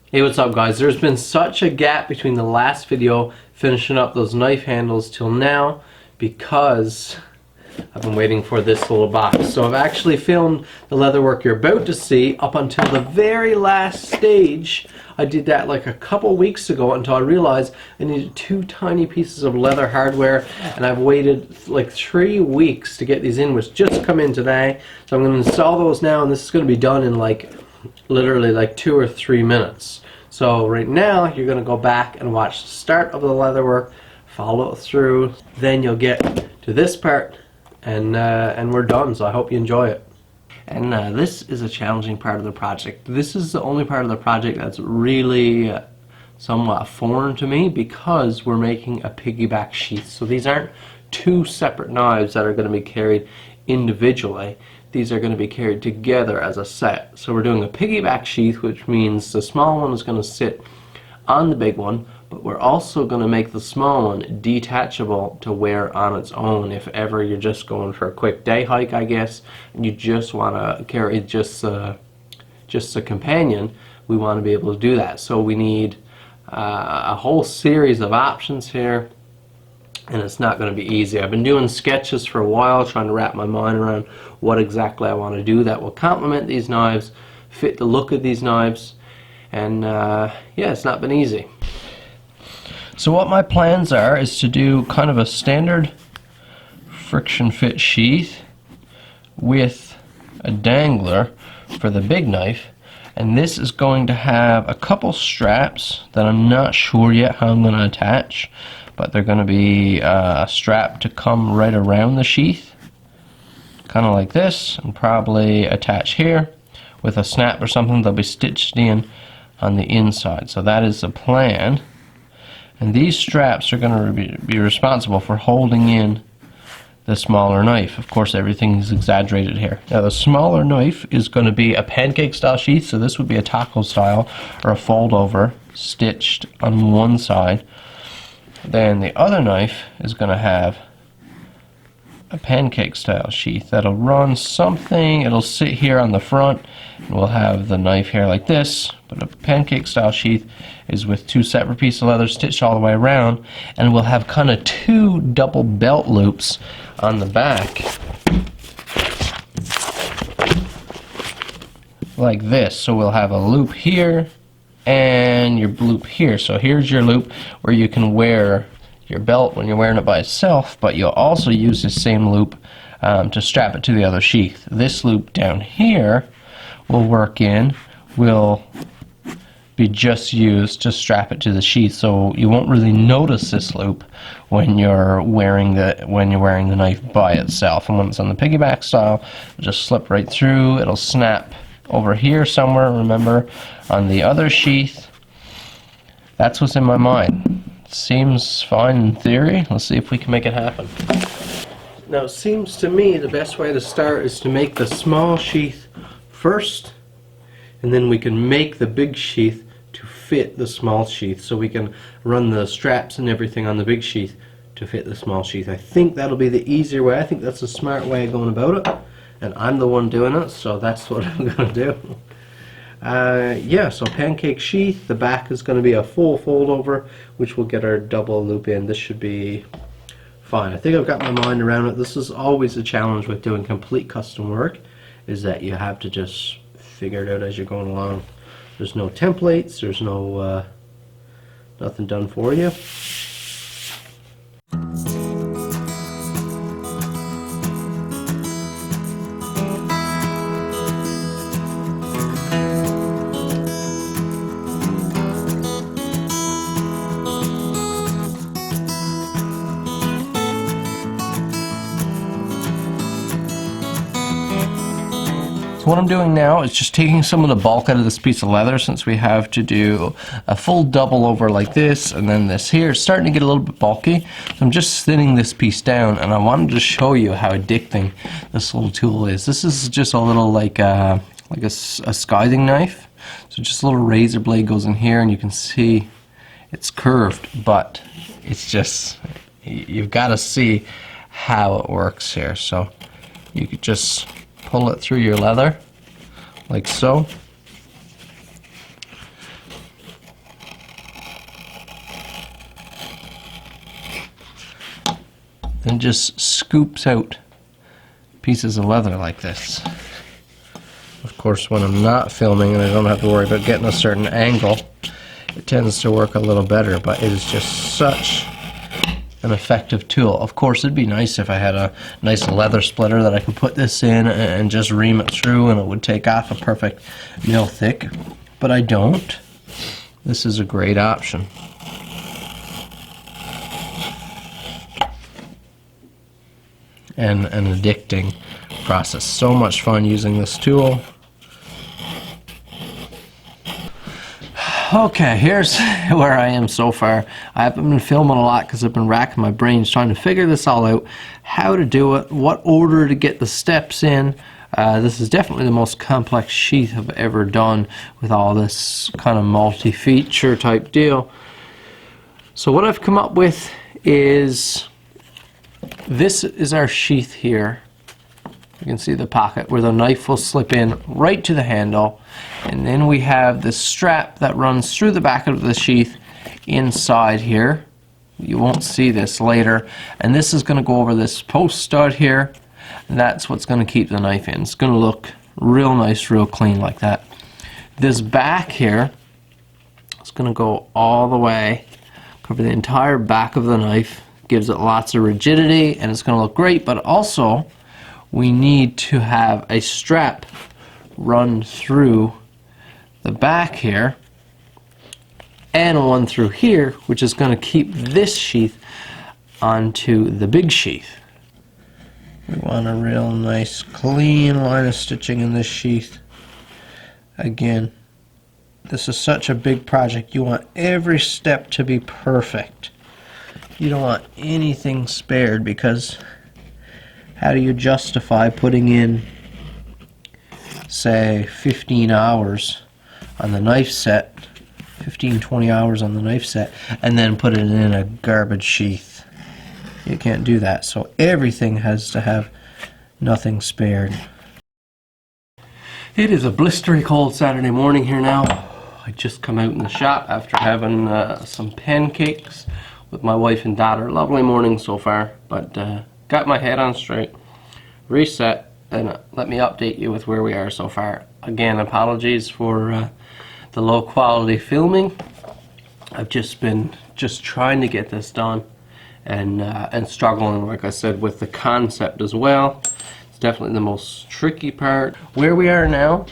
Hey, what's up guys? There's been such a gap between the last video finishing up those knife handles till now because I've been waiting for this little box. So I've actually filmed the leatherwork you're about to see up until the very last stage. I did that like a couple weeks ago until I realized I needed 2 tiny pieces of leather hardware, and I've waited like 3 weeks to get these in, which just come in today. So I'm going to install those now, and this is going to be done in like literally like 2 or 3 minutes. So right now you're going to go back and watch the start of the leatherwork, follow it through, then you'll get to this part, and we're done. So I hope you enjoy it. And this is a challenging part of the project. This is the only part of the project that's really somewhat foreign to me because we're making a piggyback sheath. So these aren't 2 separate knives that are going to be carried individually. These are going to be carried together as a set. So we're doing a piggyback sheath, which means the small one is going to sit on the big one, but we're also going to make the small one detachable to wear on its own if ever you're just going for a quick day hike, I guess, and you just want to carry just a companion. We want to be able to do that. So we need a whole series of options here, and it's not going to be easy. I've been doing sketches for a while, trying to wrap my mind around what exactly I want to do that will complement these knives, fit the look of these knives, and yeah, it's not been easy. So what my plans are is to do kind of a standard friction fit sheath with a dangler for the big knife, and this is going to have a couple straps that I'm not sure yet how I'm going to attach, but they're going to be a strap to come right around the sheath, kind of like this, and probably attach here with a snap or something. They'll be stitched in on the inside. So that is the plan. And these straps are going to be responsible for holding in the smaller knife. Of course, everything is exaggerated here. Now, the smaller knife is going to be a pancake style sheath, so this would be a taco style or a fold over stitched on one side. Then the other knife is going to have a pancake style sheath that'll run something, it'll sit here on the front, and we'll have the knife here like this. But a pancake style sheath is with 2 separate pieces of leather stitched all the way around, and we'll have kind of 2 double belt loops on the back like this. So we'll have a loop here and your loop here. So here's your loop where you can wear your belt when you're wearing it by itself, but you'll also use the same loop to strap it to the other sheath. This loop down here will be just used to strap it to the sheath, so you won't really notice this loop when you're wearing the knife by itself. And when it's on the piggyback style, it'll just slip right through. It'll snap over here somewhere, remember, on the other sheath. That's what's in my mind. Seems fine in theory. Let's see if we can make it happen. Now, it seems to me the best way to start is to make the small sheath first, and then we can make the big sheath to fit the small sheath, so we can run the straps and everything on the big sheath to fit the small sheath. I think that'll be the easier way. I think that's a smart way of going about it, and I'm the one doing it, so that's what I'm going to do. Yeah, so pancake sheath, the back is going to be a full fold over, which will get our double loop in. This should be fine. I think I've got my mind around it. This is always a challenge with doing complete custom work, is that you have to just figure it out as you're going along. There's no templates, there's no nothing done for you. What I'm doing now is just taking some of the bulk out of this piece of leather, since we have to do a full double over like this, and then this here is starting to get a little bit bulky. So I'm just thinning this piece down, and I wanted to show you how addicting this little tool is. This is just a little like a scything knife. So just a little razor blade goes in here, and you can see it's curved, but it's just, you've got to see how it works here. So you could just pull it through your leather like so, and just scoops out pieces of leather like this. Of course, when I'm not filming and I don't have to worry about getting a certain angle, it tends to work a little better, but it is just such an effective tool. Of course, it'd be nice if I had a nice leather splitter that I could put this in and just ream it through and it would take off a perfect mil thick, but I don't. This is a great option. And an addicting process. So much fun using this tool. Okay, here's where I am so far. I haven't been filming a lot because I've been racking my brains trying to figure this all out. How to do it, what order to get the steps in. This is definitely the most complex sheath I've ever done with all this kind of multi-feature type deal. So what I've come up with is, this is our sheath here. You can see the pocket where the knife will slip in right to the handle, and then we have this strap that runs through the back of the sheath inside here. You won't see this later, and this is going to go over this post stud here, and that's what's going to keep the knife in. It's going to look real nice, real clean like that. This back here is going to go all the way, cover the entire back of the knife, gives it lots of rigidity, and it's going to look great. But also we need to have a strap run through the back here and one through here, which is going to keep this sheath onto the big sheath. We want a real nice clean line of stitching in this sheath. Again, this is such a big project. You want every step to be perfect. You don't want anything spared, because how do you justify putting in, say, 15 hours on the knife set, 15-20 hours on the knife set, and then put it in a garbage sheath? You can't do that. So everything has to have nothing spared. It is a blistery cold Saturday morning here now. I just come out in the shop after having some pancakes with my wife and daughter. Lovely morning so far, but got my head on straight, reset, and let me update you with where we are so far. Again, apologies for the low quality filming. I've just been trying to get this done, and struggling, like I said, with the concept as well. It's definitely the most tricky part. Where we are now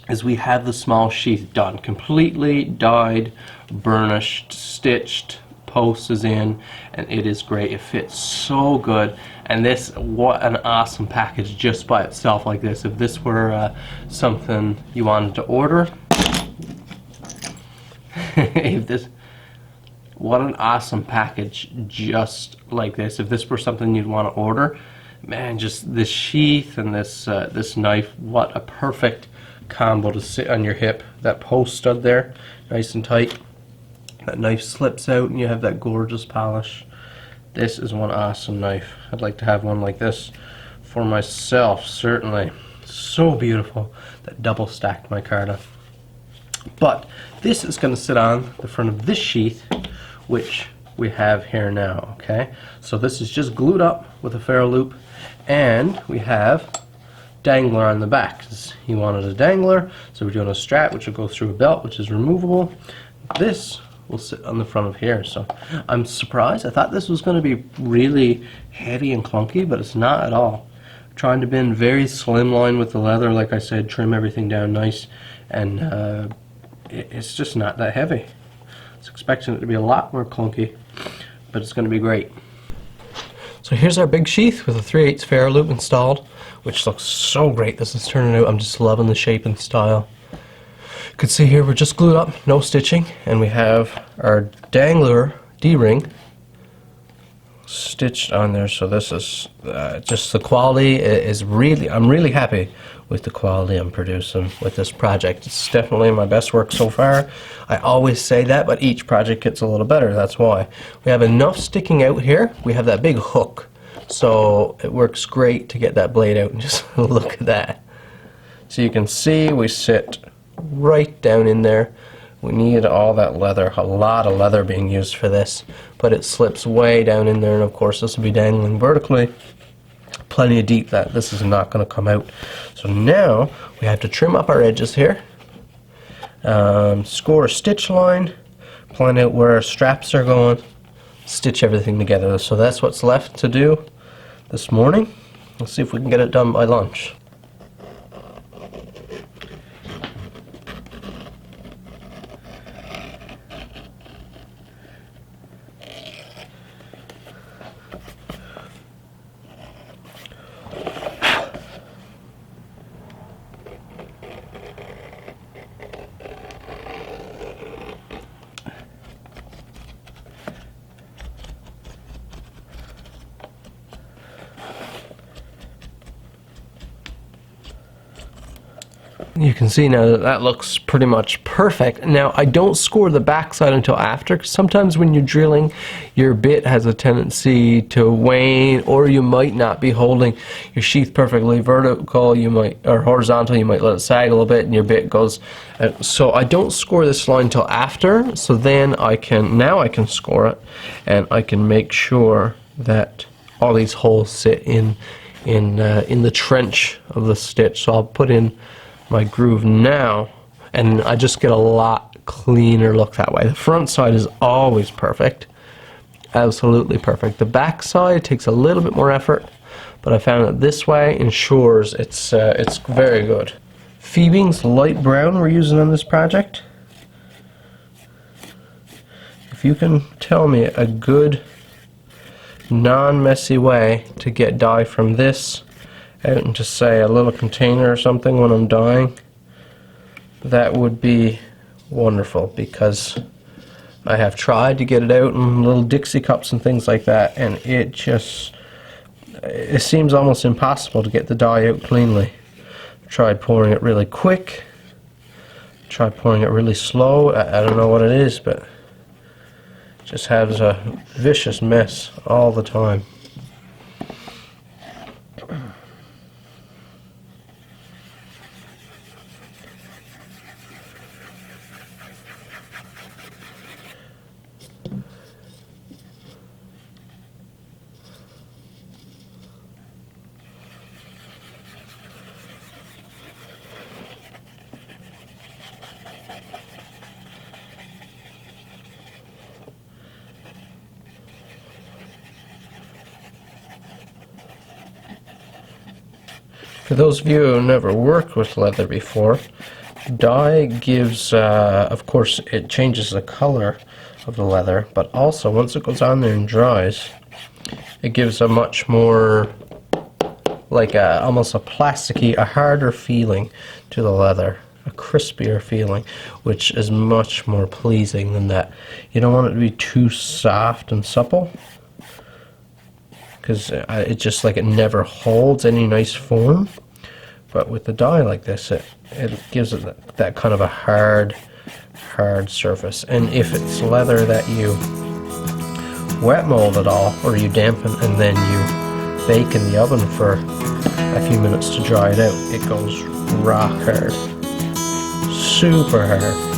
is we have the small sheath done, completely dyed, burnished, stitched, post is in, and it is great. It fits so good, and this, what an awesome package just by itself like this. If this were something you wanted to order, if this, what an awesome package just like this. If this were something you'd want to order, man, just this sheath and this this knife, what a perfect combo to sit on your hip. That post stud there, nice and tight. That knife slips out and you have that gorgeous polish. This is one awesome knife. I'd like to have one like this for myself, certainly. So beautiful. That double stacked micarta. But this is going to sit on the front of this sheath, which we have here now, okay? So this is just glued up with a ferrule loop, and we have dangler on the back. He wanted a dangler, so we're doing a strap which will go through a belt, which is removable. This will sit on the front of here. So I'm surprised. I thought this was going to be really heavy and clunky, but it's not at all. I'm trying to bend very slimline with the leather, like I said, trim everything down nice, and it's just not that heavy. I was expecting it to be a lot more clunky, but it's going to be great. So here's our big sheath with a 3/8 ferrule loop installed, which looks so great. This is turning out. I'm just loving the shape and style. You can see here we're just glued up, no stitching, and we have our dangler D-ring stitched on there. So this is just the quality is really, I'm really happy with the quality I'm producing with this project. It's definitely my best work so far. I always say that, but each project gets a little better. That's why. We have enough sticking out here. We have that big hook, so it works great to get that blade out, and just look at that. So you can see we sit right down in there We need all that leather, a lot of leather being used for this, but it slips way down in there, and of course this will be dangling vertically plenty of deep that this is not going to come out. So now we have to trim up our edges here, score a stitch line, plan out where our straps are going, stitch everything together. So that's what's left to do this morning. Let's see if we can get it done by lunch. You can see now that that looks pretty much perfect. Now I don't score the backside until after, because sometimes when you're drilling your bit has a tendency to wane, or you might not be holding your sheath perfectly vertical, you might, or horizontal, you might let it sag a little bit and your bit goes so I don't score this line till after, so then I can score it, and I can make sure that all these holes sit in the trench of the stitch. So I'll put in my groove now, and I just get a lot cleaner look that way. The front side is always perfect, absolutely perfect. The back side takes a little bit more effort, but I found that this way ensures it's very good. Phoebing's light brown we're using on this project. If you can tell me a good non-messy way to get dye from this out into, say, a little container or something when I'm dyeing, that would be wonderful, because I have tried to get it out in little Dixie cups and things like that, and it seems almost impossible to get the dye out cleanly. I tried pouring it really quick, tried pouring it really slow. I don't know what it is, but it just has a vicious mess all the time. For those of you who have never worked with leather before, dye gives, of course, it changes the color of the leather, but also once it goes on there and dries, it gives a much more, like almost a plasticky, a harder feeling to the leather, a crispier feeling, which is much more pleasing than that. You don't want it to be too soft and supple, because it just, like, it never holds any nice form. But with the dye like this, it gives it that kind of a hard surface. And if it's leather that you wet mold at all, or you dampen and then you bake in the oven for a few minutes to dry it out, it goes rock hard, super hard.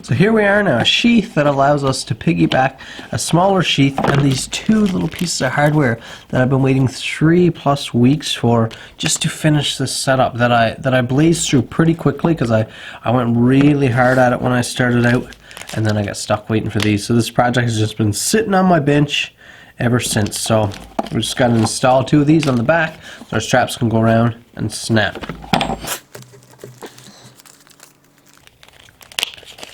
So here we are now, a sheath that allows us to piggyback a smaller sheath and these two little pieces of hardware that I've been waiting 3+ weeks for, just to finish this setup that I blazed through pretty quickly, because I went really hard at it when I started out, and then I got stuck waiting for these. So this project has just been sitting on my bench ever since. So we just got to install 2 of these on the back so our straps can go around and snap.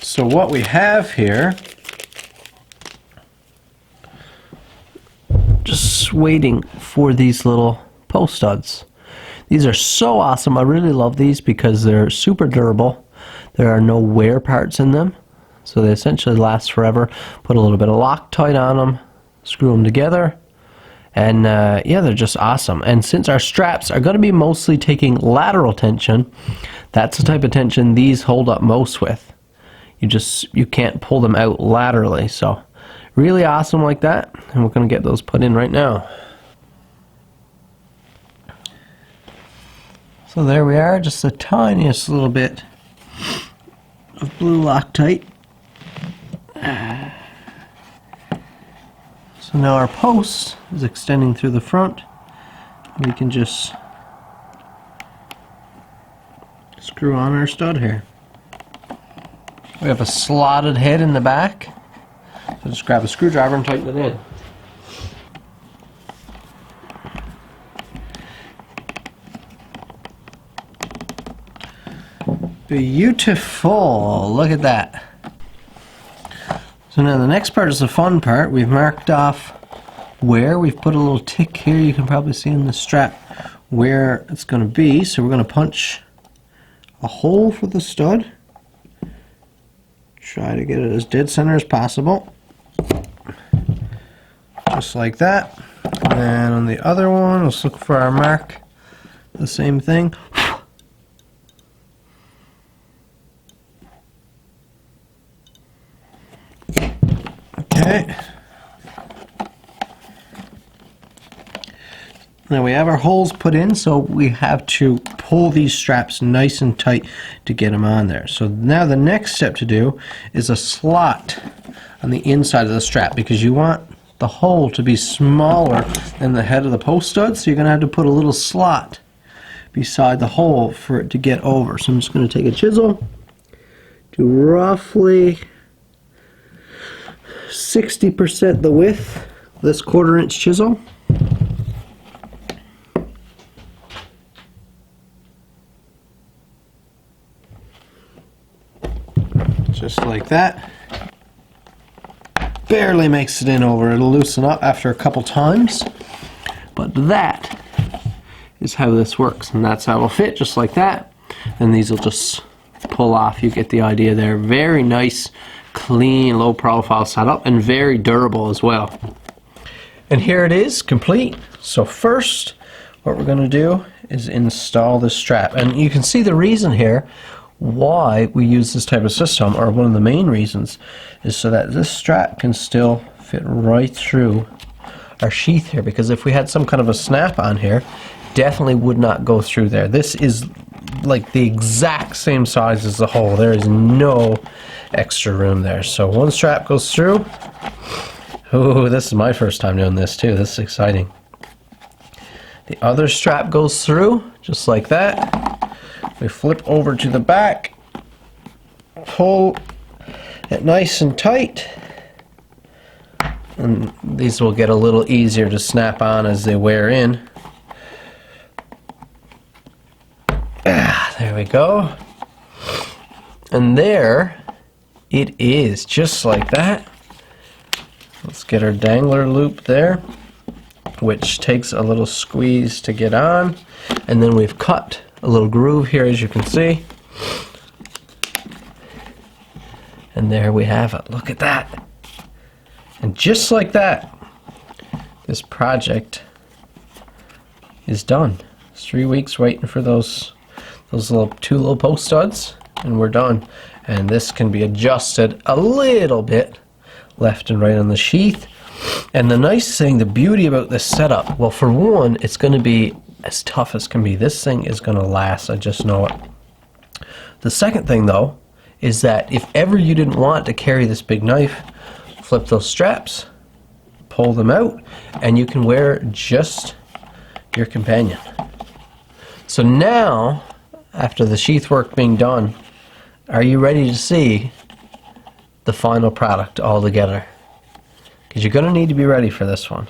So what we have here, just waiting for these little post studs. These are so awesome. I really love these because they're super durable. There are no wear parts in them, so they essentially last forever. Put a little bit of Loctite on them, screw them together, and yeah, they're just awesome. And since our straps are going to be mostly taking lateral tension, that's the type of tension these hold up most with. you can't pull them out laterally. So really awesome like that, and we're going to get those put in right now. So there we are, just the tiniest little bit of blue Loctite. So now our post is extending through the front. We can just screw on our stud here. We have a slotted head in the back, so just grab a screwdriver and tighten it in. Beautiful, look at that. So now the next part is the fun part. We've marked off where, we've put a little tick here, you can probably see in the strap where it's going to be. So we're going to punch a hole for the stud. Try to get it as dead center as possible. Just like that. And then on the other one, let's look for our mark. The same thing. Okay. Now we have our holes put in, so we have to pull these straps nice and tight to get them on there. So now the next step to do is a slot on the inside of the strap, because you want the hole to be smaller than the head of the post stud, so you're going to have to put a little slot beside the hole for it to get over. So I'm just going to take a chisel, do roughly 60% the width of this 1/4 inch chisel. Just like that. Barely makes it in over. It'll loosen up after a couple times. But that is how this works, and that's how it'll fit, just like that. And these will just pull off. You get the idea there. Very nice, clean, low profile setup, and very durable as well. And here it is, complete. So first, what we're going to do is install this strap. And you can see the reason here why we use this type of system, or one of the main reasons, is so that this strap can still fit right through our sheath here, because if we had some kind of a snap on here, definitely would not go through there. This is like the exact same size as the hole. There is no extra room there. So one strap goes through. Oh, this is my first time doing this too. This is exciting. The other strap goes through, just like that. We flip over to the back, pull it nice and tight, and these will get a little easier to snap on as they wear in. There we go. And there it is, just like that. Let's get our dangler loop there, which takes a little squeeze to get on, and then we've cut a little groove here, as you can see. And there we have it. Look at that. And just like that, this project is done. It's 3 weeks waiting for those two little post studs, and we're done. And this can be adjusted a little bit left and right on the sheath. And the nice thing, the beauty about this setup, well, for one, it's going to be as tough as can be. This thing is going to last, I just know it. The second thing, though, is that if ever you didn't want to carry this big knife, flip those straps, pull them out, and you can wear just your companion. So now, after the sheath work being done, are you ready to see the final product all together? Because you're going to need to be ready for this one.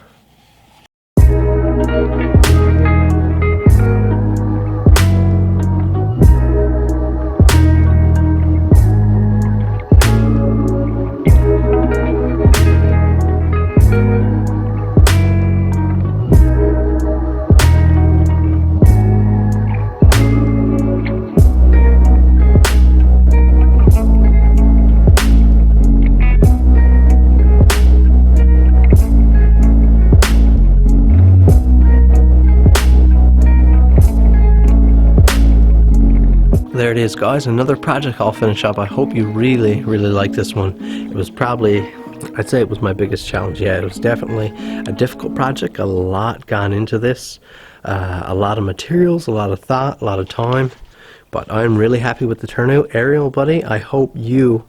there it is, guys. Another project I'll finish up. I hope you really, really like this one. It was probably, I'd say it was my biggest challenge. Yeah, it was definitely a difficult project. A lot gone into this. A lot of materials, a lot of thought, a lot of time. But I'm really happy with the turnout. Ariel, buddy, I hope you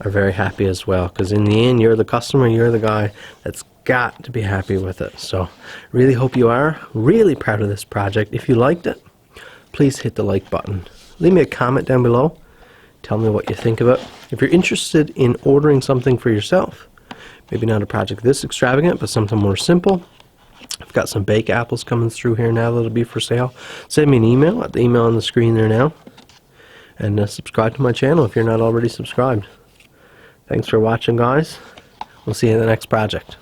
are very happy as well. Because in the end, you're the customer. You're the guy that's got to be happy with it. So really hope you are. Really proud of this project. If you liked it, please hit the like button. Leave me a comment down below. Tell me what you think of it. If you're interested in ordering something for yourself, maybe not a project this extravagant, but something more simple, I've got some bake apples coming through here now that'll be for sale. Send me an email at the email on the screen there now. And subscribe to my channel if you're not already subscribed. Thanks for watching, guys. We'll see you in the next project.